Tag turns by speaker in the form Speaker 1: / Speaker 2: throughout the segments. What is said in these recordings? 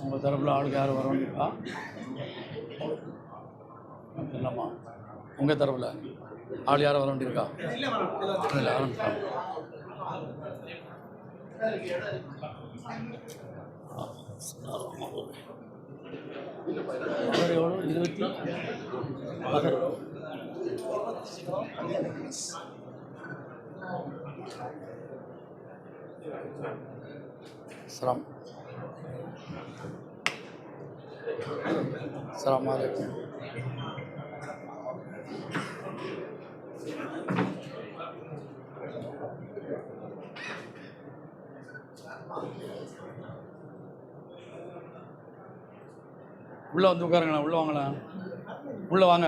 Speaker 1: உங்கள் தரப்பில் ஆளுக்கு யார் வரணும்ப்பா? இல்லைம்மா, உங்கள் தரப்பில் ஆள் யாரும் வர வேண்டியிருக்கா? இல்லை, ஆரம்பிச்சா எவ்வளோ 20 السلام عليكم. உள்ளே வந்து உட்காருங்கண்ணா, உள்ளே வாங்கண்ணா, உள்ளே வாங்க,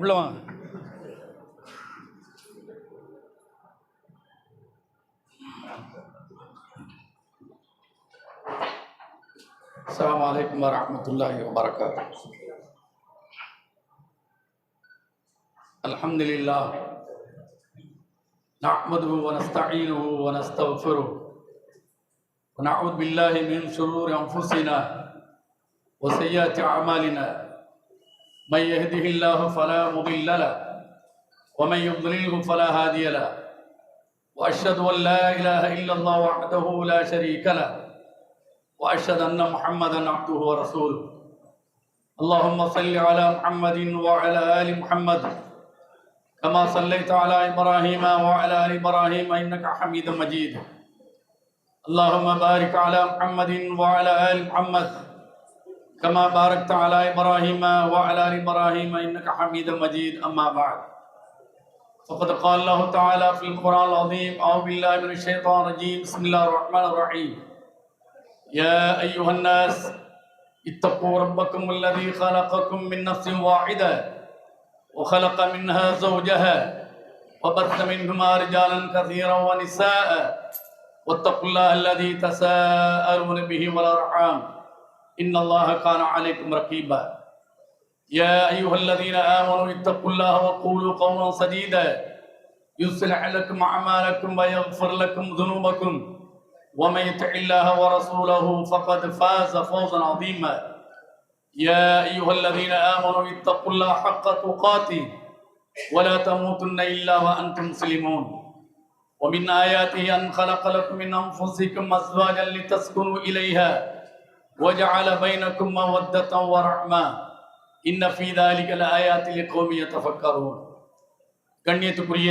Speaker 1: உள்ளே வாங்க. السلام عليكم ورحمة الله وبركاته. الحمد لله نحمده ونستعينه ونستغفره ونعوذ بالله من شرور أنفسنا وسيئات أعمالنا. من يهده الله فلا مضل له ومن يضلله فلا هادي له. وأشهد أن لا إله إلا الله وحده لا شريك له وأشهد أن محمدا عبده ورسوله. اللهم صل على محمد وعلى آل محمد كما صليت على إبراهيم وعلى آل إبراهيم إنك حميد مجيد. اللهم بارك على محمد وعلى آل محمد كما باركت على إبراهيم وعلى آل إبراهيم إنك حميد مجيد. أما بعد، فقد قال الله تعالى في القرآن العظيم: أعوذ بالله من الشيطان الرجيم، بسم الله الرحمن الرحيم. يا أيها الناس اتقوا ربكم الذي خلقكم من نفس واحدة وخلق منها زوجها وبث منهما رجالا كثيرا ونساء واتقوا الله الذي تساءلون به والأرحام إن الله كان عليكم رقيبا. يا أيها الذين آمنوا اتقوا الله وقولوا قولا سديدا يصلح لكم أعمالكم ويغفر لكم ذنوبكم ومن يطع الله ورسوله فقد فاز فوزا عظيما. يا أيها الذين آمنوا اتقوا الله حق تقاته ولا تموتن إلا وأنتم مسلمون. ومن آياته أن خلق لكم من أنفسكم أزواجا لتسكنوا إليها وجعل بينكم مودة ورحمة إن في ذلك لآيات لقوم يتفكرون. கண்ணியத்துக்குரிய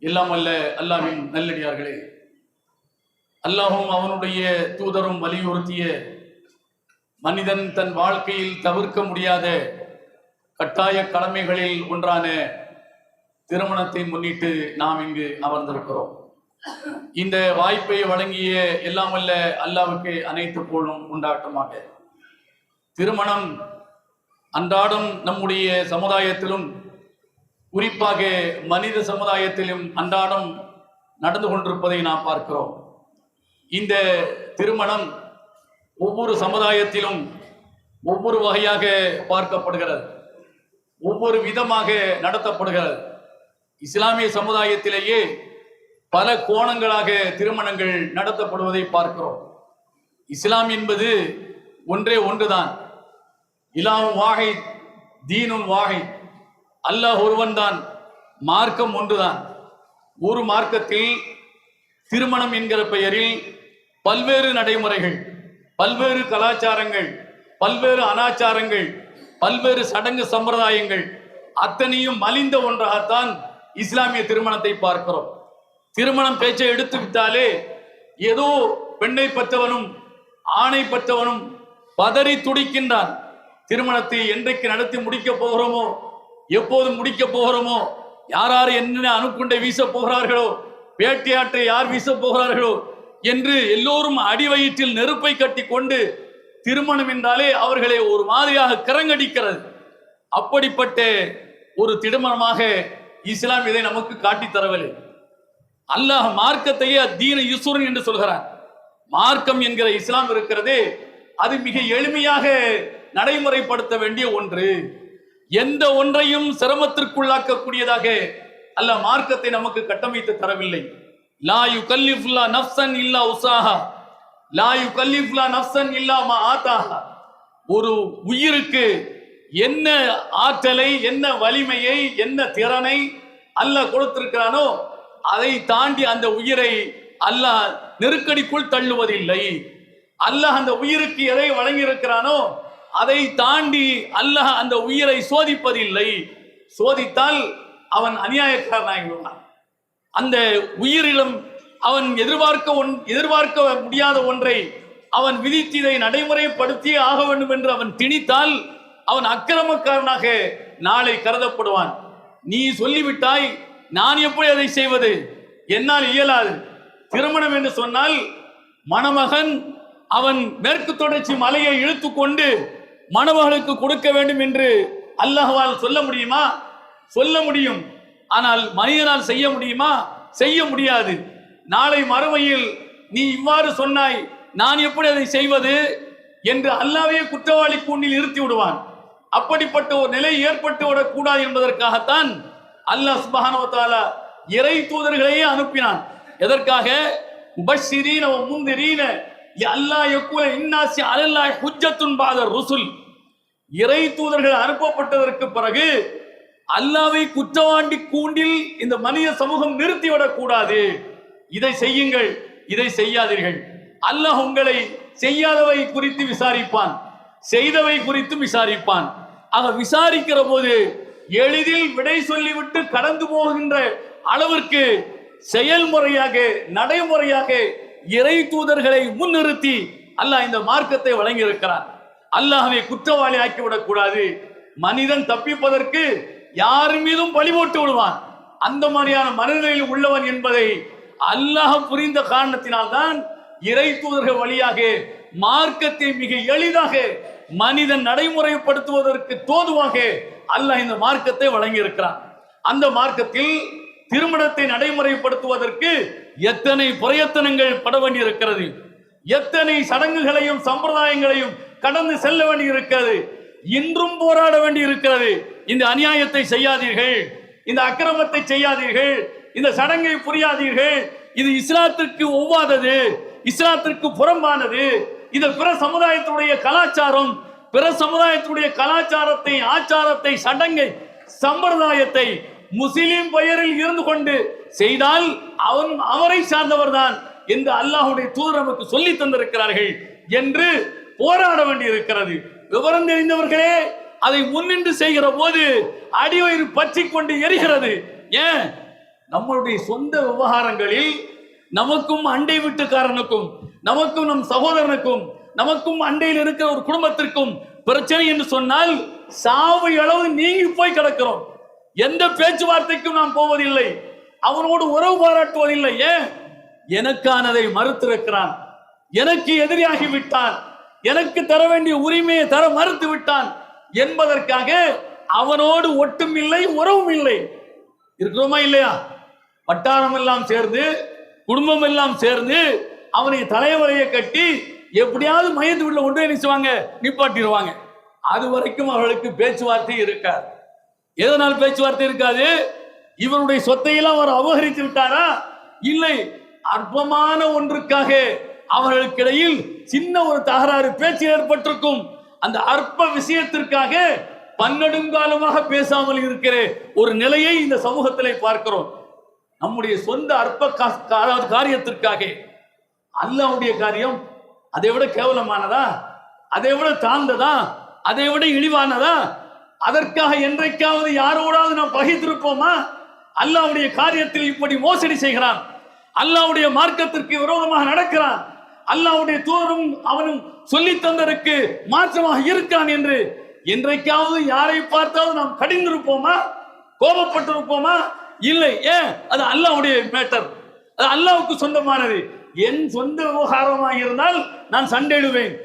Speaker 1: எல்லாம் வல்ல அல்லாஹ்வின் நல்லடியார்களே, அல்லாஹும் அவனுடைய தூதரும் வலியுறுத்திய மனிதன் தன் வாழ்க்கையில் தவிர்க்க முடியாத கட்டாய கடமைகளில் ஒன்றான திருமணத்தை முன்னிட்டு நாம் இங்கு அமர்ந்திருக்கிறோம். இந்த வாய்ப்பை வழங்கிய எல்லாம் வல்ல அல்லாஹ்வுக்கு அனைத்து புகழும் உண்டாட்டமாக. திருமணம் அன்றாடம் நம்முடைய சமுதாயத்திலும் குறிப்பாக மனித சமுதாயத்திலும் அன்றாடம் நடந்து கொண்டிருப்பதை நாம் பார்க்கிறோம். இந்த திருமணம் ஒவ்வொரு சமுதாயத்திலும் ஒவ்வொரு வகையாக பார்க்கப்படுகிறது, ஒவ்வொரு விதமாக நடத்தப்படுகிறது. இஸ்லாமிய சமுதாயத்திலேயே பல கோணங்களாக திருமணங்கள் நடத்தப்படுவதை பார்க்கிறோம். இஸ்லாம் என்பது ஒன்றே ஒன்றுதான். இலாஹும் வாஹித் தீனுன் வாஹித். அல்லாஹ் ஒருவன் தான், மார்க்கம் ஒன்றுதான். ஒரு மார்க்கத்தில் திருமணம் என்கிற பெயரில் பல்வேறு நடைமுறைகள், பல்வேறு கலாச்சாரங்கள், பல்வேறு அனாச்சாரங்கள், பல்வேறு சடங்கு சம்பிரதாயங்கள் அத்தனையும் மலிந்த ஒன்றாகத்தான் இஸ்லாமிய திருமணத்தை பார்க்கிறோம். திருமணம் பேச்சை எடுத்துவிட்டாலே ஏதோ பெண்ணை பெற்றவனும் ஆணை பெற்றவனும் பதறி துடிக்கின்றான். திருமணத்தை என்றைக்கு நடத்தி முடிக்க போகிறோமோ, எப்போது முடிக்க போகிறோமோ, யார் என்ன அணுக்குண்டை வீச போகிறார்களோ, வேட்டையாற்றை யார் வீச போகிறார்களோ என்று எல்லோரும் அடிவயிற்றில் நெருப்பை கட்டி கொண்டு திருமணம் என்றாலே அவர்களை ஒரு மாதிரியாக கரங்கடிக்கிறது. அப்படிப்பட்ட ஒரு திருமணமாக இஸ்லாம் இதை நமக்கு காட்டி தரவில்லை. அல்லாஹ் மார்க்கத்தையே தீன யுஸ்ர் என்று சொல்கிறான்.
Speaker 2: மார்க்கம் என்கிற இஸ்லாம் இருக்கிறது, அது மிக எளிமையாக நடைமுறைப்படுத்த வேண்டிய ஒன்று. எந்த ஒன்றையும் சிரமத்திற்குள்ளாக்கக்கூடியதாக அல்லாஹ் மார்க்கத்தை நமக்கு கட்டமைத்து தரவில்லை. லா யுகல்லிஃபுல்லா நஃப்ஸன் இல்லா உஸாஹா, லா யுகல்லிஃபுல்லா நஃப்ஸன் இல்லா மா ஆதாஹா. ஒரு உயிருக்கு என்ன ஆற்றலை, என்ன வலிமையை, என்ன திறனை அல்லாஹ் கொடுத்திருக்கிறானோ அதை தாண்டி அந்த உயிரை அல்லாஹ் நெருக்கடிக்குள் தள்ளுவதில்லை. அல்லாஹ் அந்த உயிருக்கு எதை வழங்கியிருக்கிறானோ அதை தாண்டி அல்லாஹ் அந்த உயிரை சோதிப்பதில்லை. சோதித்தால் அவன் அநியாயக்காரனாகிவிடுவான். அந்த உயிரிலும் அவன் எதிர்பார்க்க முடியாத ஒன்றை அவன் விதித்து இதை நடைமுறைப்படுத்தியே ஆக வேண்டும் என்று அவன் திணித்தால் அவன் அக்கிரமக்காரனாக நாளை கருதப்படுவான். நீ சொல்லிவிட்டாய், நான் எப்படி அதை செய்வது, என்னால் இயலாது. திருமணம் என்று சொன்னால் மணமகன் அவன் மேற்கு தொடர்ச்சி மலையை இழுத்து கொண்டு மணமகளுக்கு கொடுக்க வேண்டும் என்று அல்லாஹ்வால் சொல்ல முடியுமா? சொல்ல முடியும். ஆனால் மனிதனால் செய்ய முடியுமா? செய்ய முடியாது. நாளை மறுமையில் நீ இவ்வாறு சொன்னாய், நான் எப்படி அதை செய்வது என்று அல்லாஹ்வே குற்றவாளி கூண்டில் நிறுத்தி விடுவான். அப்படிப்பட்ட ஒரு நிலை ஏற்பட்டு விடக்கூடாது என்பதற்காகத்தான் அல்லாஹ் சுப்ஹானஹு வ தஆலா இறை தூதர்களையே அனுப்பினான். எதற்காக? முபஷ்ஷிரீன வ முன்திரீன அல்லாஹ் யக்கூல இன்னாசி அலல்லாஹி ஹுஜ்ஜத்துன் பஅத ருசுல். இறை தூதர்கள் அனுப்பப்பட்டதற்கு பிறகு அல்லாஹ்வை குற்றவாளி கூண்டில் இந்த மனித சமூகம் நிறுத்திவிடக் கூடாது. இதை செய்யுங்கள், இதை செய்யாதீர்கள். அல்லாஹ் உங்களை செய்யாதவை குறித்து விசாரிப்பான், செய்தவை குறித்து விசாரிப்பான். ஆக விசாரிக்கிற போது எளிதில் விடை சொல்லிவிட்டு கடந்து போகின்ற அளவிற்கு செயல்முறையாக, நடைமுறையாக இறை தூதர்களை முன்னிறுத்தி அல்லாஹ் இந்த மார்க்கத்தை வழங்கி இருக்கிறான். அல்லாஹ்வை குற்றவாளி ஆக்கிவிடக் கூடாது. மனிதன் தப்பிப்பதற்கு யார் மீதும் பழி போட்டு விடுவான். அந்த மாதிரியான மனநிலையில் உள்ளவன் என்பதை அல்லாஹ் புரிந்த காரணத்தினால்தான் இறை தூதர்கள் வழியாக மார்க்கத்தை மிக எளிதாக மனிதன் நடைமுறைப்படுத்துவதற்கு தோதுவாக அல்லாஹ் இந்த மார்க்கத்தை வழங்கி இருக்கிறான். அந்த மார்க்கத்தில் திருமணத்தை நடைமுறைப்படுத்துவதற்கு எத்தனை பிரயத்தனங்கள் பட வேண்டி இருக்கிறது, எத்தனை சடங்குகளையும் சம்பிரதாயங்களையும் கடந்து செல்ல வேண்டி இருக்கிறது. இன்றும் போராட வேண்டி இருக்கிறது. இந்த அநியாயத்தை செய்யாதீர்கள், இந்த அக்கிரமத்தை செய்யாதீர்கள், இந்த சடங்கை புரியாதீர்கள், இது இஸ்லாத்திற்கு ஒவ்வாதது, இஸ்லாத்திற்கு புறம்பானது, இது பிற சமுதாயத்துடைய கலாச்சாரம், பிற சமுதாயத்துடைய கலாச்சாரத்தை, ஆச்சாரத்தை, சடங்கை, சம்பிரதாயத்தை முஸ்லிம் பெயரில் இருந்து கொண்டு செய்தால் அவரை சார்ந்தவர் தான் என்று அல்லாஹ்வுடைய தூதர் நமக்கு சொல்லி தந்திருக்கிறார்கள் என்று போராட வேண்டி இருக்கிறது. விவரம் தெரிந்தவர்களே அதை முன்னின்று செய்கிற போது அடிவயிறு பற்றி கொண்டு எரிகிறது. ஏன்? நம்மளுடைய சொந்த விவகாரங்களில் நமக்கும் அண்டை வீட்டுக்காரனுக்கும், நமக்கும் நம் சகோதரனுக்கும், நமக்கும் அண்டையில் இருக்கிற ஒரு குடும்பத்திற்கும் பிரச்சனை என்று சொன்னால் சாவு அளவு நீங்கி போய் கிடக்கிறோம். எந்த பேச்சுவார்த்தைக்கும் நாம் போவதில்லை, அவனோடு உறவு பாராட்டுவதில்லை. ஏன்? எனக்கானதை மறுத்திருக்கிறான், எனக்கு எதிரியாகி விட்டான், எனக்கு தர வேண்டிய உரிமையை தர மறுத்து விட்டான் என்பதற்காக அவனோடு ஒட்டும் இல்லை, உறவும் இல்லை. இருக்கிறோமா இல்லையா? வட்டாரம் எல்லாம் சேர்ந்து, குடும்பம் எல்லாம் சேர்ந்து அவனை தலைவரையை கட்டி எப்படியாவது மையத்து உள்ள ஒன்றே நினைச்சுவாங்க, நிப்பாட்டிடுவாங்க. அது வரைக்கும் அவர்களுக்கு பேச்சுவார்த்தை இருக்காது. எதனால் பேச்சுவார்த்தை இருக்காது? இவனுடைய சொத்தையெல்லாம் அவர் அபகரித்து விட்டாரா? இல்லை, அற்பமான ஒன்றுக்காக அவர்களுக்கு இடையில் சின்ன ஒரு தகராறு பேச்சு ஏற்பட்டிருக்கும். அந்த அற்ப விஷயத்திற்காக பன்னெடுங்காலமாக பேசாமல் இருக்கிற ஒரு நிலையை இந்த சமூகத்திலே பார்க்கிறோம். நம்முடைய சொந்த அற்ப காரியத்திற்காக அல்லாஹ்வுடைய காரியம் அதை விட கேவலமானதா? அதை விட தாழ்ந்ததா? அதை விட இழிவானதா? அதற்காக என்றைக்காவது யாரோடாவது நாம் பகைத்திருப்போமா? அல்லாஹ்வுடைய காரியத்தில் இப்படி மோசடி செய்கிறான், அல்லாஹ்வுடைய மார்க்கத்திற்கு விரோதமாக நடக்கிறான், அல்லாஹ்வுடைய தூதரும் அவனும் சொல்லி தந்ததற்கு மாற்றமாக இருக்கிறான் என்று என்றைக்காவது யாரை பார்த்தாவது நாம் கடிந்திருப்போமா? கோபப்பட்டிருப்போமா? இல்லை. ஏன்? அது அல்லாஹ்வுடைய மேட்டர், அது அல்லாஹ்வுக்கு சொந்தமானது. என் சொந்த விவகாரமாக இருந்தால் நான் சண்டையிடுவேன்,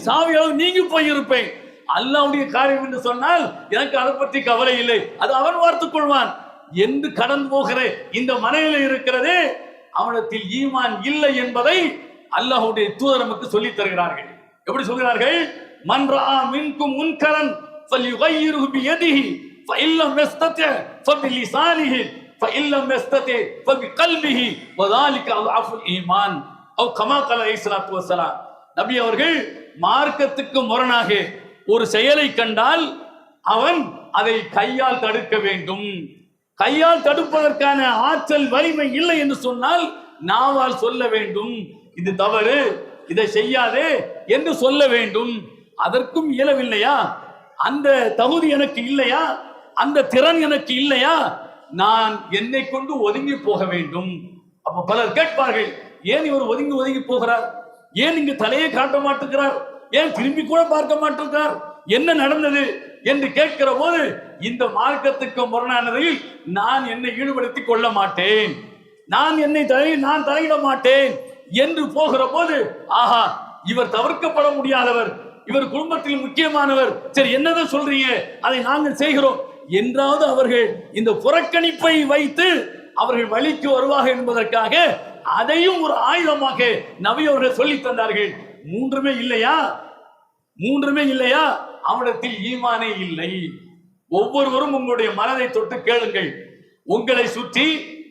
Speaker 2: சாவி நீங்கி போயிருப்பேன். அல்லாஹ்வுடைய காரியம் என்று சொன்னால் எனக்கு அதை பற்றி கவலை இல்லை, அது அவன் பார்த்துக் கொள்வான் என்று கடந்து போகிற இந்த மனநிலை இருக்கிறதே, அவனத்தில் ஈமான் இல்லை என்பதை அல்லாஹ்வுடைய தூதர் நமக்கு சொல்லி தருகிறார்கள். எப்படி சொல்கிறார்கள்? மன் ரஆ மின்கும் முன்கரன் ஃபல்யுகையிரு பியதிஹி ஃபஇல்லம் யஸ்ததி ஃபபிலிசானிஹி ஃபஇல்லம் யஸ்ததி ஃபபிகல்பிஹி வதாலிக அஃபுல் ஈமான் அவ் கமா கல அலைஹிஸ்ஸலாத்து வஸ்ஸலாம். நபி அவர்கள் மார்க்கத்துக்கு முரணாக ஒரு செயலை கண்டால் அவன் அதை கையால் தடுக்க வேண்டும். கையால் தடுப்பதற்கான ஆற்றல் வலிமை இல்லை என்று சொன்னால் நாவால் சொல்ல வேண்டும், இது தவறு, இதை செய்யாதே என்று சொல்ல வேண்டும். அதற்கும் இயலவில்லையா? அந்த தகுதி எனக்கு இல்லையா? அந்த திறன் எனக்கு இல்லையா? நான் என்னை கொண்டு ஒதுங்கி போக வேண்டும். அப்ப பலர் கேட்பார்கள், ஏன் இவர் ஒதுங்கி ஒதுங்கி போகிறார்? ஏன் இங்கு தலையை காட்ட மாட்டேங்கிறார்? ஏன் திரும்பி கூட பார்க்க மாட்டேங்கிறார்? என்ன நடந்தது என்று கேட்கிற போது, இந்த மார்க்கத்துக்கு முரணானதில் நான் என்னை ஈடுபடுத்திக் கொள்ள மாட்டேன், நான் தலையிட மாட்டேன் என்று போகிற போது, ஆஹா, இவர் தவிர்க்கப்பட முடியாதவர், இவர் குடும்பத்தில் முக்கியமானவர், சரி என்னதான் சொல்றீங்க, அதை நாங்கள் செய்கிறோம் என்றாவது அவர்கள் இந்த புறக்கணிப்பை வைத்து அவர்கள் வழிக்கு வருவார்கள் என்பதற்காக அதையும் ஒரு ஆயுதமாக நபி அவர்கள் சொல்லி தந்தார்கள். மூன்றுமே இல்லையா? அவனிடத்தில் ஈமானே இல்லை. ஒவ்வொருவரும் உங்களுடைய மனதை தொட்டு கேளுங்கள். உங்களை சுற்றி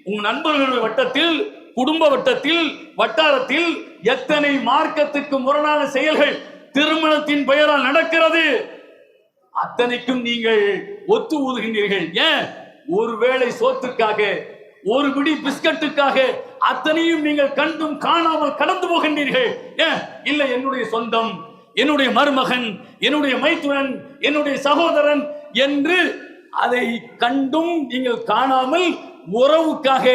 Speaker 2: உங்கள் நண்பர்களுடைய வட்டத்தில், குடும்ப வட்டத்தில், வட்டாரத்தில் எத்தனை மார்க்கத்துக்கு முரணான செயல்கள் திருமணத்தின் பெயரால் நடக்கிறது? அத்தனைக்கும் நீங்கள் ஒத்து ஊதுகின்றீர்கள். ஏன்? ஒருவேளை சோத்துக்காக, ஒரு பிடி பிஸ்கட்டுக்காக அத்தனையும் நீங்கள் கண்டும் காணாமல் கடந்து போகின்றீர்கள். ஏன்? இல்லை, என்னுடைய சொந்தம், என்னுடைய மருமகன், என்னுடைய மைத்துனன், என்னுடைய சகோதரன் என்று அதை கண்டும் நீங்கள் காணாமல் உறவுக்காக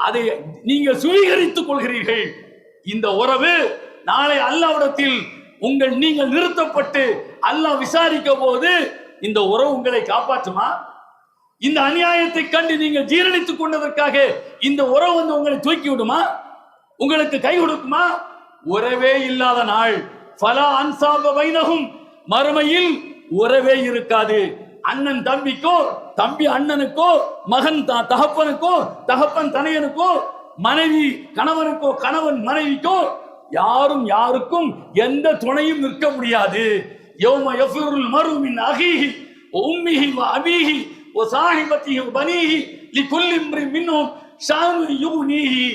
Speaker 2: அதை நீங்கள் சுவீகரித்துக் கொள்கிறீர்கள். இந்த உறவு நாளை அல்லாஹ்விடத்தில் நீங்கள் நிறுத்தப்பட்டு அல்லாஹ் விசாரிக்க போது இந்த உறவு உங்களை காப்பாற்றுமா? இந்த அநியாயத்தை கண்டு நீங்கள் ஜீரணித்துக் கொண்டதற்காக இந்த உறவு உங்களை தூக்கி விடுமா? உங்களுக்கு கை கொடுக்குமா? உறவே இல்லாத நாள் ஃபலா அன்சாப பைனஹும், மறுமையில் உறவே இருக்காது. அண்ணன் தம்பிக்கோ, தம்பி அண்ணனுக்கோ, மகன் தகப்பனுக்கோ, தகப்பன் தனையனுக்கோ, மனைவி கணவனுக்கோ, கணவன் மனைவிக்கோ, யாரும் யாருக்கும் எந்த துணையும் நிற்க முடியாது. யௌம யஃபிருல் மர்உ மின் அஹீஹி வ உம்மிஹி வ அபீஹி வ ஸாஹிபத்திஹி வ பனீஹி லிகுல்லி இம்ரின் மின்ஹும் ஷானு யுக்னீஹி.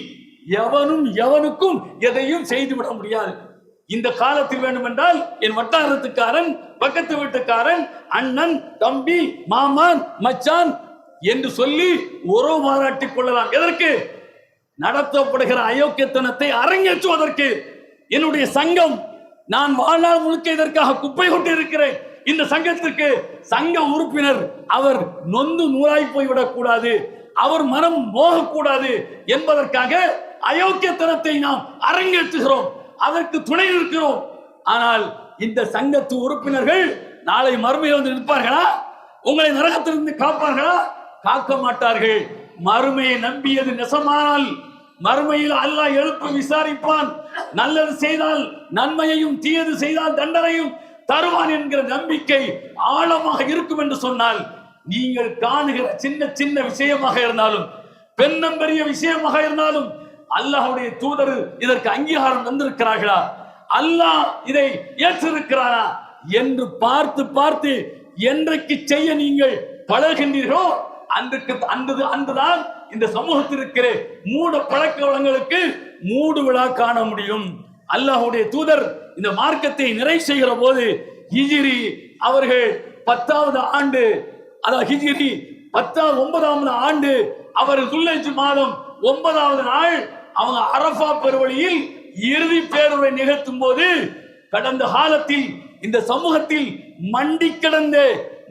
Speaker 2: எவனுக்கும் எதையும் செய்துவிட முடியாது. இந்த காலத்தில் வேண்டுமென்றால் என் வட்டாரத்துக்காரன், பக்கத்து வீட்டுக்காரன், அண்ணன், தம்பி, மாமான், மச்சான் என்று சொல்லி உறவு பாராட்டிக் கொள்ளலாம். எதற்கு? நடத்தப்படுகிற அயோக்கியத்தனத்தை அரங்கேற்றுவதற்கு. என்னுடைய சங்கம், நான் வாழ்நாள் முழுக்க இதற்காக குப்பை கொண்டு இருக்கிறேன். இந்த சங்கத்திற்கு சங்க உறுப்பினர் அவர் நொந்து நூறாய் போய்விடக் கூடாது, அவர் மனம் மோகக்கூடாது என்பதற்காக அயோக்கியத்தனத்தை நாம் அரங்கேற்றுகிறோம், அதற்கு துணை நிற்கிறோம். ஆனால் இந்த சங்கத்து உறுப்பினர்கள் நாளை மறுமையில் வந்து நிற்பார்களா? உங்களை நரகத்திலிருந்து காப்பார்களா? காக்க மாட்டார்கள். மறுமையை நம்பியது நெசமானால் மறுமையில் அல்லாஹ் எழுப்பி விசாரிப்பான். நல்லது செய்தால் நன்மையையும், தீயது செய்தால் தண்டனையும் தருவான் என்கிற நம்பிக்கை ஆழமாக இருக்கும் என்று சொன்னால், நீங்கள் காணுகிற சின்ன சின்ன விஷயமாக இருந்தாலும், பெரிய விஷயமாக இருந்தாலும், அல்லாஹ்வுடைய தூதர் இதற்கு அங்கீகாரம் தந்திருக்கிறார்களா, அல்லாஹ் இதை ஏற்றிருக்கிறாரா என்று பார்த்து பார்த்து என்றைக்கு செய்ய நீங்கள் பழகின்றீர்களோ அன்றுதான் இந்த சமூகத்தில் இருக்கிற மூட பழக்க வளங்களுக்கு மூடு விழா காண முடியும். அல்லாஹ்வுடைய தூதர் இந்த மார்க்கத்தை நிறை செய்கிற போது ஹிஜ்ரி அவர்கள் 10வது ஆண்டு, அதாவது ஹிஜ்ரி 9வது ஆண்டு, அவர் துல்ஹஜ் மாதம் 9வது நாள் அவங்க அரஃபா பெருவழியில் இறுதி பேருரை நிகழ்த்தும் போது, கடந்த காலத்தில் இந்த சமூகத்தில் மண்டி கிடந்த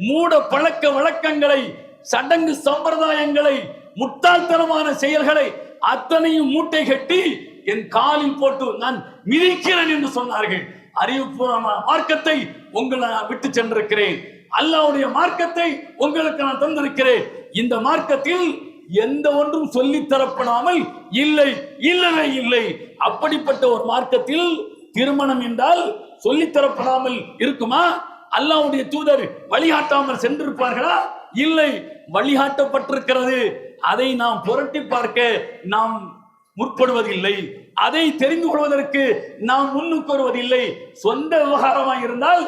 Speaker 2: மூட பழக்க வழக்கங்களை, சடங்கு சம்பிரதாயங்களை, முட்டாள்தனமான செயல்களை அத்தனையும் மூட்டை கட்டி என் காலில் போட்டு நான் மிதிக்கிறேன் என்று சொன்னார்கள். அறிவுபூர்வமான மார்க்கத்தை உங்களை நான் விட்டு சென்றிருக்கிறேன், அல்லாஹ்வுடைய மார்க்கத்தை உங்களுக்கு நான் தந்திருக்கிறேன். இந்த மார்க்கத்தில் எந்த ஒன்றும் சொல்லித் தரப்படாமல் இல்லவே இல்லை. அப்படிப்பட்ட ஒரு மார்க்கத்தில் திருமணம் என்றால் சொல்லித் தரப்படாமல் இருக்குமா? அல்லாஹ்வுடைய தூதர் வழிகாட்டாமல் சென்றிருப்பார்களா? இல்லை, வழிகாட்டப்பட்டிருக்கிறது. அதை நாம் புரட்டி பார்க்க நாம் முற்படுவதில்லை. அதை தெரிந்து கொள்வதற்கு நாம் முன்னுக்கு வருவதில்லை. சொந்த விவகாரமாக இருந்தால்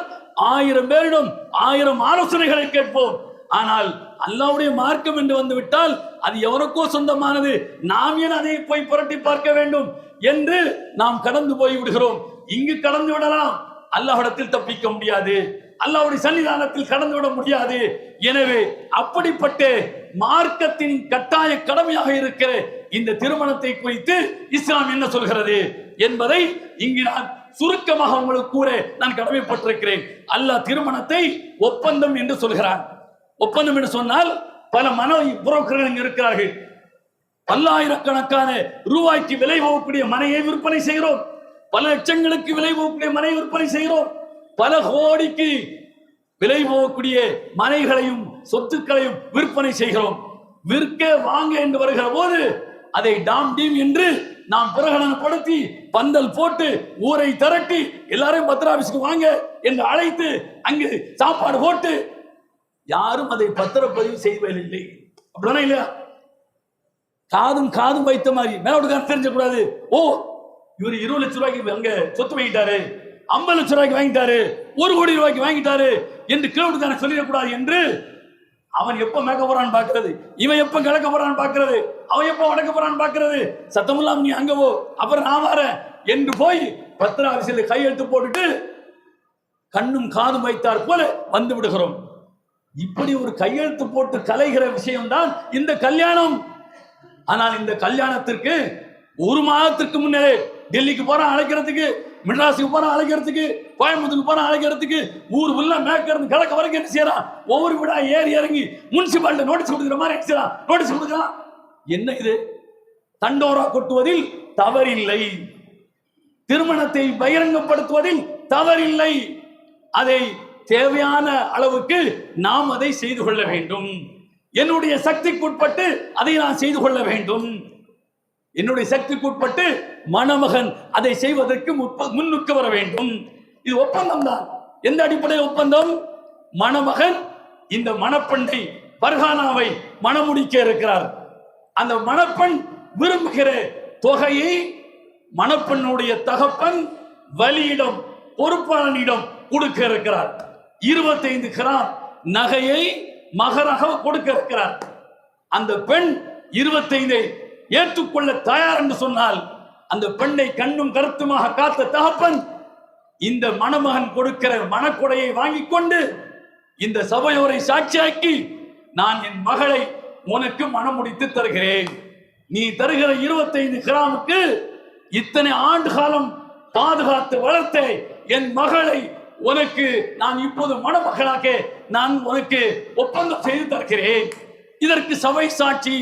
Speaker 2: 1000 பேரிடம் 1000 ஆலோசனைகளை கேட்போம். ஆனால் அல்லாஹ்வுடைய மார்க்கம் என்று வந்துவிட்டால் அது எவருக்கோ சொந்தமானது, நாம் ஏன் அதை போய் புரட்டி பார்க்க வேண்டும் என்று நாம் கடந்து போய் விடுகிறோம். இங்கு கடந்து விடலாம், அல்லாஹ்விடத்தில் தப்பிக்க முடியாது, அல்லாஹ்வுடைய சன்னிதானத்தில் கடந்து விட முடியாது. எனவே அப்படிப்பட்ட மார்க்கத்தின் கட்டாய கடமையாக இருக்கிற இந்த திருமணத்தை குறித்து இஸ்லாம் என்ன சொல்கிறது என்பதை இங்கு நான் சுருக்கமாக உங்களுக்கு கூற நான் கடமைப்பட்டிருக்கிறேன். அல்லாஹ் திருமணத்தை ஒப்பந்தம் என்று சொல்கிறான். ஒப்பந்தம் என்று சொன்னால் பல மனை புரோக்கர்கள் இருக்கிறார்கள். பல்லாயிரக்கணக்கான ரூபாய்க்கு விலை போகக்கூடிய மனையை விற்பனை செய்கிறோம், பல லட்சங்களுக்கு விலை போகக்கூடிய மனையை விற்பனை செய்கிறோம், பல கோடிக்கு விலை போகக்கூடிய மனைகளையும் சொத்துக்களையும் விற்பனை செய்கிறோம். விற்க வாங்க என்று வருகிற போது அதை டாம் டீம் என்று நாம் பிரகடனப்படுத்தி பந்தல் போட்டு ஊரை திரட்டி எல்லாரையும் பத்திராபிஸ்க்கு வாங்க என்று அழைத்து அங்கு சாப்பாடு போட்டு யாரும் அதை பத்திரப்பதிவு செய்வதில்லை. அப்படின்னா இல்லையா? காதும் காதும் வைத்த மாதிரி மேலோட்டுக்காரன் தெரிஞ்சக்கூடாது. ஓ, இவர் 20 லட்சம் ரூபாய்க்கு அங்க சொத்து வாங்கிட்டாரு, 50 லட்சம் ரூபாய்க்கு வாங்கிட்டாரு, 1 கோடி ரூபாய்க்கு வாங்கிட்டாரு என்று கீழோட்டுக்காரன் சொல்லிடக்கூடாது என்று அவன் எப்ப மேக்க போறான்னு பாக்குறது, இவன் எப்ப கிழக்க போறான்னு பாக்குறது, அவன் எப்ப வடக்க போறான்னு பாக்குறது. சத்தமில்லாம நீ அங்க போ, அப்புறம் நான் வரேன் என்று போய் பத்திராபிசில கையெழுத்து போட்டுட்டு கண்ணும் காதும் வைத்தார் போல வந்து விடுகிறோம். இப்படி ஒரு கையெழுத்து போட்டு கலைகிற விஷயம்தான் இந்த கல்யாணம். ஆனால் இந்த கல்யாணத்திற்கு 1 மாதத்திற்கு முன்னே டெல்லிக்கு போறான் அழைக்கிறதுக்கு, மெட்ராஸுக்கு போறான் அழைக்கிறதுக்கு, கோயம்புத்தூருக்கு போறான் அழைக்கிறதுக்கு, ஊர் உள்ள மேற்கிறது கிழக்க வரைக்கும் என்ன செய்யறான், ஒவ்வொரு வீடா ஏறி இறங்கி முனிசிபாலிட்டி நோட்டீஸ் கொடுக்குற மாதிரி என்ன செய்யறான், நோட்டீஸ் கொடுக்குறான். என்ன இது? தண்டோரா கொட்டுவதில் தவறில்லை, திருமணத்தை பகிரங்கப்படுத்துவதில் தவறில்லை. அதை தேவையான அளவுக்கு நாம் அதை செய்து கொள்ள வேண்டும். என்னுடைய சக்திக்குட்பட்டு அதை நான் செய்து கொள்ள வேண்டும். என்னுடைய சக்திக்குட்பட்டு மணமகன் அதை செய்வதற்கு முன்னுக்கு வர வேண்டும். இது ஒப்பந்தம் தான். எந்த அடிப்படையில் ஒப்பந்தம்? மணமகன் இந்த மணப்பெண்ணை பர்ஹானாவை மணமுடிக்க இருக்கிறார். அந்த மணப்பெண் விரும்புகிற தொகையை மணப்பெண்ணுடைய தகப்பன் வலியிடம் பொறுப்பாளனிடம் கொடுக்க இருக்கிறார். 25 கிராம் நகையை மகராக கொடுக்க இருக்கிறார். அந்த பெண் 25 ஏற்றுக்கொள்ள தயார் என்று சொன்னால் அந்த பெண்ணை கண்ணும் கருத்துமாக காத்த தகப்பன் இந்த மணமகன் கொடுக்கிற மணக்கொடையை வாங்கிக் கொண்டு இந்த சபையோரை சாட்சியாக்கி நான் என் மகளை உனக்கு மணமுடித்து தருகிறேன், நீ தருகிற 25 கிராமுக்கு இத்தனை ஆண்டு காலம் பாதுகாத்து வளர்த்த என் மகளை உனக்கு நான் இப்போது மணமகளாக நான் உனக்கு ஒப்பந்தம் செய்து தருகிறேன், இதற்கு சபை சாட்சி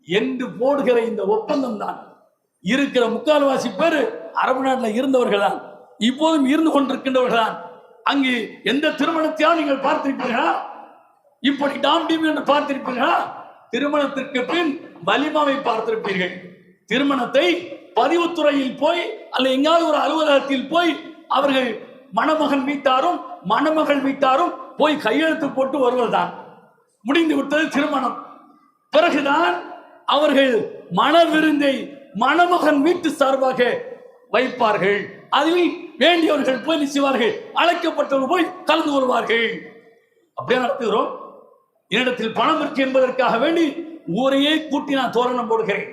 Speaker 2: என்று போடுகிற இந்த ஒப்பந்தம் தான். இருக்கிற முக்கால்வாசி பேர் அரபு நாட்டில் இருந்தவர்கள் தான், இப்போதும் இருந்து கொண்டிருக்கின்றவர்கள் தான். அங்கு எந்த திருமணத்தையும் நீங்கள் பார்த்திருப்பீர்களா? இப்படி டாம் டீம் என்று பார்த்திருப்பீர்களா? திருமணத்திற்கு பின் வலிமாவை பார்த்திருப்பீர்கள். திருமணத்தை பதிவுத்துறையில் போய் அல்ல எங்காவது ஒரு அலுவலகத்தில் போய் அவர்கள் மணமகன் வீட்டாரும் மணமகள் வீட்டாரும் போய் கையெழுத்து போட்டு வருவதுதான். முடிந்து விட்டது திருமணம். பிறகுதான் அவர்கள் மண விருந்தை மணமகன் வீட்டு சார்பாக வைப்பார்கள். அதில் வேண்டியவர்கள் போய் நிச்சயவார்கள், அழைக்கப்பட்டவர்கள் போய் கலந்து கொள்வார்கள். அப்படியே நடத்துகிறோம். என்னிடத்தில் பணம் இருக்கு என்பதற்காக வேண்டி ஊரையே கூட்டி நான் தோரணம் போடுகிறேன்.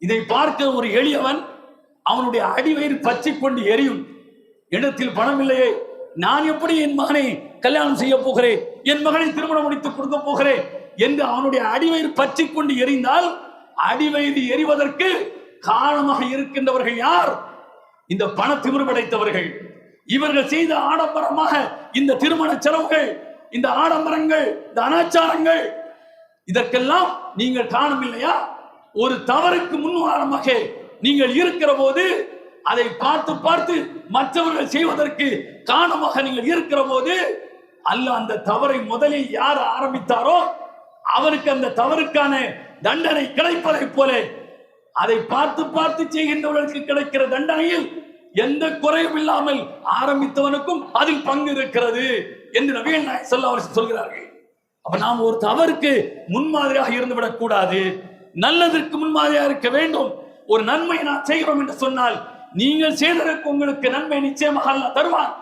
Speaker 2: இதை பார்க்க ஒரு எளியவன் அவனுடைய அடிவயிறு பச்சை கொண்டு எரியும். இடத்தில் பணம் இல்லையே, நான் எப்படி என் மகனை கல்யாணம் செய்ய போகிறேன், என் மகனை திருமணம் முடித்து கொடுக்க போகிறேன் என்று அவனுடைய அடிவயிறு பச்சை கொண்டு எரிந்தால் அடிவயிறு எரிவதற்கு காரணமாக இருக்கின்றவர்கள் யார்? இந்த பண திமிரு படைத்தவர்கள். இவர்கள் செய்த ஆடம்பரமாக இந்த திருமண செலவுகள், இந்த ஆடம்பரங்கள், இந்த அனாச்சாரங்கள், இதற்கெல்லாம் நீங்கள் காரணம் இல்லையா? ஒரு தவறுக்கு முன்னுதாரணமாக நீங்கள் இருக்கிற போது அதை பார்த்து பார்த்து மற்றவர்கள் செய்வதற்கு காரணமாக நீங்கள் இருக்கிற போது அல்லாஹ் அந்த தவறை முதலில் யார் ஆரம்பித்தாரோ அவருக்கு அந்த தவறுக்கான தண்டனை கிடைப்பதை போல அதை பார்த்து பார்த்து செய்கின்றவர்களுக்கு கிடைக்கிற தண்டனையில் எந்த குறையும் இல்லாமல் ஆரம்பித்தவனுக்கும் அதில் பங்கு இருக்கிறது என்று நபிகள் நாயகம் ஸல்லல்லாஹு அலைஹி வஸல்லம் சொல்கிறார்கள். அப்ப நாம் ஒரு தவறுக்கு முன்மாதிரியாக இருந்துவிடக் கூடாது, நல்லதற்கு முன்மாதிரியாக இருக்க வேண்டும். ஒரு நன்மை நான் செய்கிறோம் என்று சொன்னால் நீங்கள் செய்ததற்கு உங்களுக்கு நன்மை நிச்சயமாக அல்லாஹ் தருவான்.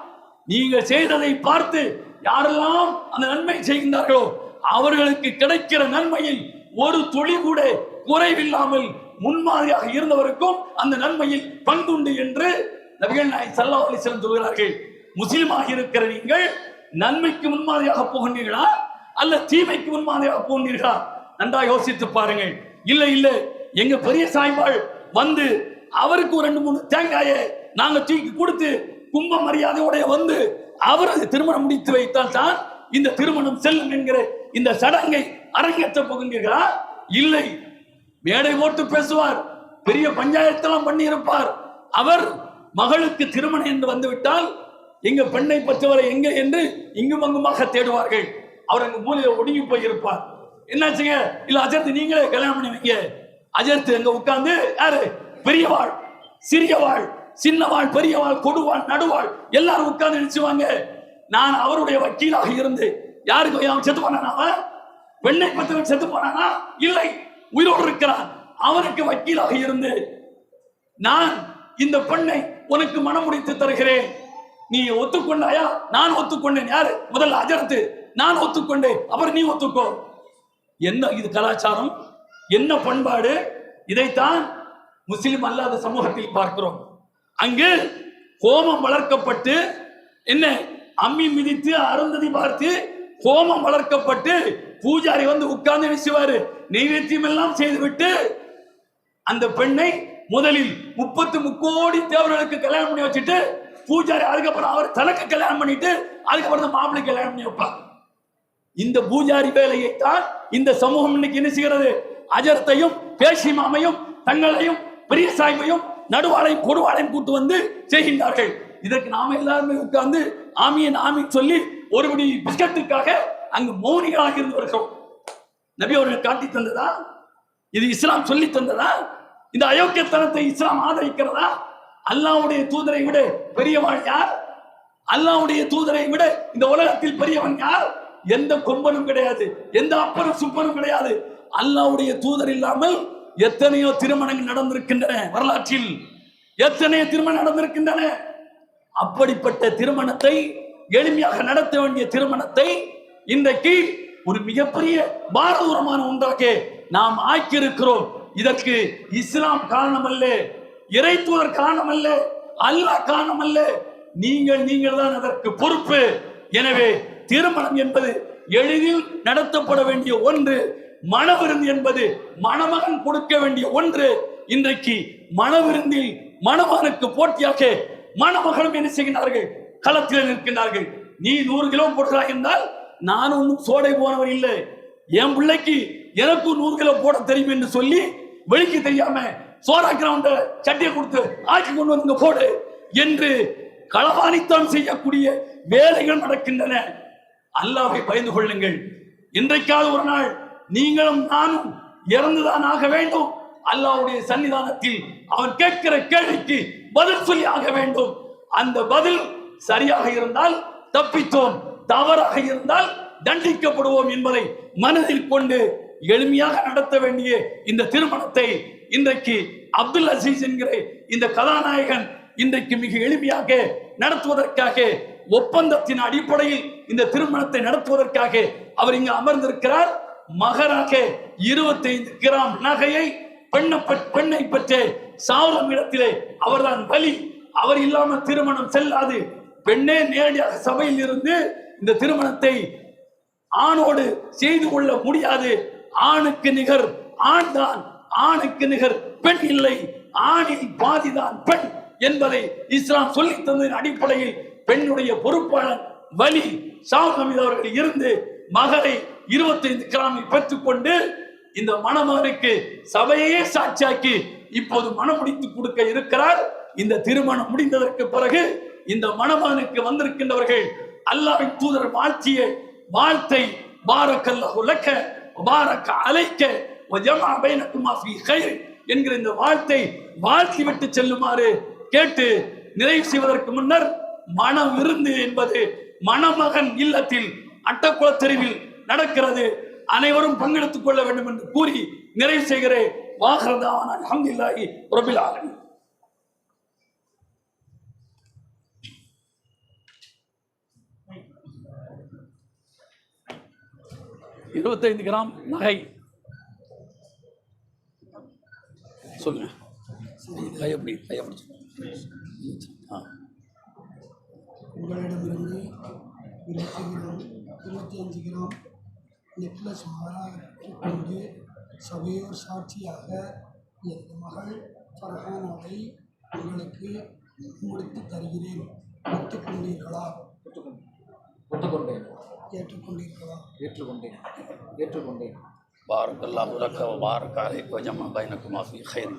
Speaker 2: நீங்கள் செய்ததை பார்த்து யாரெல்லாம் அந்த நன்மை செய்கின்றார்களோ அவர்களுக்கு கிடைக்கிற நன்மையில் ஒரு துளி கூட குறைவில்லாமல் முன்மாதிரியாக இருந்தவருக்கும் அந்த நன்மையில் பங்குண்டு என்று நபிகள் நாயகம் ஸல்லல்லாஹு அலைஹி வஸல்லம் சொல்கிறார்கள். முஸ்லிமாக இருக்கிற நீங்கள் நன்மைக்கு முன்மாதிரியாக போகின்றீர்களா அல்ல தீமைக்கு முன்மாதிரியாக போகின்றீர்களா? நன்றா யோசித்து பாருங்கள். இல்லை இல்லை, எங்க பெரிய சாய்பாள் வந்து அவருக்கு ஒரு 2-3 தேங்காயை நாங்க தூக்கி கொடுத்து கும்ப மரியாதையோட வந்து அவரது திருமணம் முடித்து வைத்தால் தான் இந்த திருமணம் செல்லும் என்கிற இந்த சடங்கை அரங்கேற்ற போகின்றீர்களா? இல்லை, மேடை போட்டு பேசுவார், பெரிய பஞ்சாயத்தெல்லாம் பண்ணி இருப்பார். அவர் மகளுக்கு திருமணம் என்று வந்துவிட்டால் எங்க பெண்ணை பற்றவரை எங்க என்று இங்கும் அங்குமாக தேடுவார்கள். அவர் அங்கு மூலையில ஒடுங்கி போயிருப்பார். என்னாச்சுங்க? இல்ல அஜர்த்து நீங்களே கல்யாணம் பண்ணி வைங்க. அஜர்த்து அங்க உட்கார்ந்து யாரு பெரியவாள், சிறியவாள், சின்னவாள், பெரியவாள், கொடுவாள், நடுவாள் எல்லாரும் உட்கார்ந்து நினைச்சுவாங்க. நான் அவருடைய வக்கீலாக இருந்து யாருக்கு அவன் செத்து போனானா? பெண்ணை பற்றவன் செத்து போனானா? இல்லை, உயிரோடு இருக்கிறான். அவனுக்கு வக்கீலாக இருந்து நான் இந்த பெண்ணை உனக்கு மனம் முடித்து தருகிறேன், நீ ஒத்துக்கொண்டாயா? நான் ஒத்துக்கொண்டேன். யாரு முதல்ல? அஜர்த்து. நான் ஒத்துக்கொண்டேன், அப்புறம் நீ ஒத்துக்கோ. என்ன இது கலாச்சாரம், என்ன பண்பாடு? இதைத்தான் முஸ்லிம் அல்லாத சமூகத்தில் பார்க்கிறோம். அங்கு ஹோமம் வளர்க்கப்பட்டு என்ன அம்மி மிதித்து அருந்ததி பார்த்து ஹோமம் வளர்க்கப்பட்டு பூஜாரி வந்து உட்கார்ந்து நினைச்சுவாரு, நைவேத்தியம் எல்லாம் செய்துவிட்டு அந்த பெண்ணை முதலில் 33 கோடி தேவர்களுக்கு கல்யாணம் பண்ணி வச்சுட்டு பூஜாரி அதுக்கப்புறம் அவர் தனக்கு கல்யாணம் பண்ணிட்டு அதுக்கப்புறம் தான் மாப்பிள்ளை கல்யாணம் பண்ணி வைப்பார். இந்த பூஜாரி வேலையை தான் இந்த சமூகம் இன்னைக்கு என்ன செய்கிறது? அஜர்த்தையும் பேசி மாமையும் தங்களையும் பெரிய சாய்மையும் நடுவாளையும் கொடுவாளையும் கூட்டு வந்து செய்கின்றார்கள். இதற்கு நாம எல்லாருமே உட்கார்ந்து ஆமியன் ஆமின் சொல்லி ஒருபடி பிஸ்கட்டுக்காக அங்கு மௌனிகளாக இருந்து வருகிறோம். நபி அவர்கள் காட்டி தந்ததா? இது இஸ்லாம் சொல்லி தந்ததா? இந்த அயோக்கியத்தனத்தை இஸ்லாம் ஆதரிக்கிறதா? அல்லாஹ்வுடைய தூதரை விட பெரியவன் யார்? அல்லாஹ்வுடைய தூதரை விட இந்த உலகத்தில் பெரியவன் யார்? எந்த கொம்பனும் கிடையாது, எந்த அப்பனும் சுப்பனும் கிடையாது. அல்லாஹ்வுடைய தூதர் இல்லாமல் எத்தனையோ திருமணங்கள் நடந்திருக்கின்றன. வரலாற்றில் எத்தனையோ திருமணம் நடந்திருக்கின்றன. அப்படிப்பட்ட திருமணத்தை, எளிமையாக நடத்த வேண்டிய திருமணத்தை இன்றைக்கு ஒரு மிகப்பெரிய பாரதூரமான ஒன்றாக நாம் ஆக்கியிருக்கிறோம். இதற்கு இஸ்லாம் காரணம் அல்ல, இறை தூதர் காரணம் அல்ல, அல்லாஹ் காரணம் அல்ல, நீங்கள் தான் அதற்கு பொறுப்பு. எனவே திருமணம் என்பது எளிதில் நடத்தப்பட வேண்டிய ஒன்று. மணவிருந்து என்பது மணமகன் கொடுக்க வேண்டிய ஒன்று. இன்றைக்கு மணவிருந்தில் மணமகனுக்கு போட்டியாக மணமகளும் என்ன செய்கிறார்கள்? களத்தில் நிற்கின்றார்கள். நீ 100 கிலோ போடுறாய் என்றால் நான் ஒன்றும் சோடை போனவர் இல்லை, என் பிள்ளைக்கு எனக்கு 100 கிலோ போட தெரியும் என்று சொல்லி வெளிக்கு தெரியாம சோடா கிரவுண்ட சட்டியை கொடுத்து ஆக்கி கொண்டு வந்து போடு என்று களவாணித்தான் செய்யக்கூடிய வேலைகள் நடக்கின்றன. அல்லாஹ்வை பயந்து கொள்ளுங்கள். இன்றைக்காவது ஒரு நாள் நீங்களும் நானும் இறந்துதான் ஆக வேண்டும். அல்லாஹ்வுடைய சன்னிதானத்தில் அவன் கேட்கிற கேள்விக்கு பதில் சொல்லி ஆக வேண்டும். அந்த பதில் சரியாக இருந்தால் தப்பித்தோம், தவறாக இருந்தால் தண்டிக்கப்படுவோம் என்பதை மனதில் கொண்டு எளிமையாக நடத்த வேண்டிய இந்த திருமணத்தை இன்றைக்கு அப்துல் அசீஸ் என்கிற இந்த கதாநாயகன் இன்றைக்கு மிக எளிமையாக நடத்துவதற்காக, ஒப்பந்தத்தின் அடிப்படையில் இந்த திருமணத்தை நடத்துவதற்காக அவர் இங்கு அமர்ந்திருக்கிறார். மகராக 25 கிராம் நகையை பெண்ணை பெற்ற சாவுரம் இடத்திலே அவர்தான் பலி. அவர் இல்லாமல் திருமணம் செல்லாது. பெண்ணே நேரடியாக சபையில் இருந்து இந்த திருமணத்தை ஆணோடு செய்து கொள்ள முடியாது. ஆணுக்கு நிகர் ஆண் தான், ஆணுக்கு நிகர் பெண் இல்லை, ஆணில் பாதிதான் பெண் என்பதை இஸ்லாம் சொல்லி தந்ததின் அடிப்படையில் பெண்ணுடைய பொறுப்பாளர் வலி ஷாஹமீத் அவர்கள் இருந்து மகளை 25 கிராமில் பெற்றுக்கொண்டு இந்த மணமகனுக்கு சபையே சாட்சியாக்கி இப்போது மனம் முடித்து கொடுக்க இருக்கிறார். இந்த திருமணம் முடிந்ததற்கு பிறகு இந்த மணமகனுக்கு வந்திருக்கின்றவர்கள் அல்லாஹ்வின் தூதர் வாழ்த்திய வாழ்த்தை பாரக்கல்லாஹு லக்க பாரக்க அலைக்க வஜமா பைனகுமா ஃபீ கைர் என்கிற இந்த வாழ்த்தை வாழ்த்தி விட்டு செல்லுமாறு கேட்டு நிறைவு செய்வதற்கு முன்னர் மண விருந்து என்பது மணமகன் இல்லத்தில் அட்டக்குள தெருவில் நடக்கிறது. அனைவரும் பங்கெடுத்துக் கொள்ள வேண்டும் என்று கூறி நிறைவு செய்கிறேன். வாஹிரு தஅவானா அல்ஹம்துலில்லாஹி ரப்பில் ஆலமீன். 25 கிராம் நகை சொல்லுங்க. கை எப்படி
Speaker 3: உங்களிடமிருந்து 25 கிராம் நெக்லஸ் மாறாக கொண்டு சபையோர் சாட்சியாக எனது மகள் ஃபர்ஹானாவை உங்களுக்கு முடித்து தருகிறேன். ஒத்துக்கொண்டீர்களா?
Speaker 4: ஏற்றுக்கொண்டேன்.
Speaker 1: பாரக்கல்லாஹு லக்க வ பாரக அலைக வ ஜமஅ பைனகுமா ஃபீ கைர்.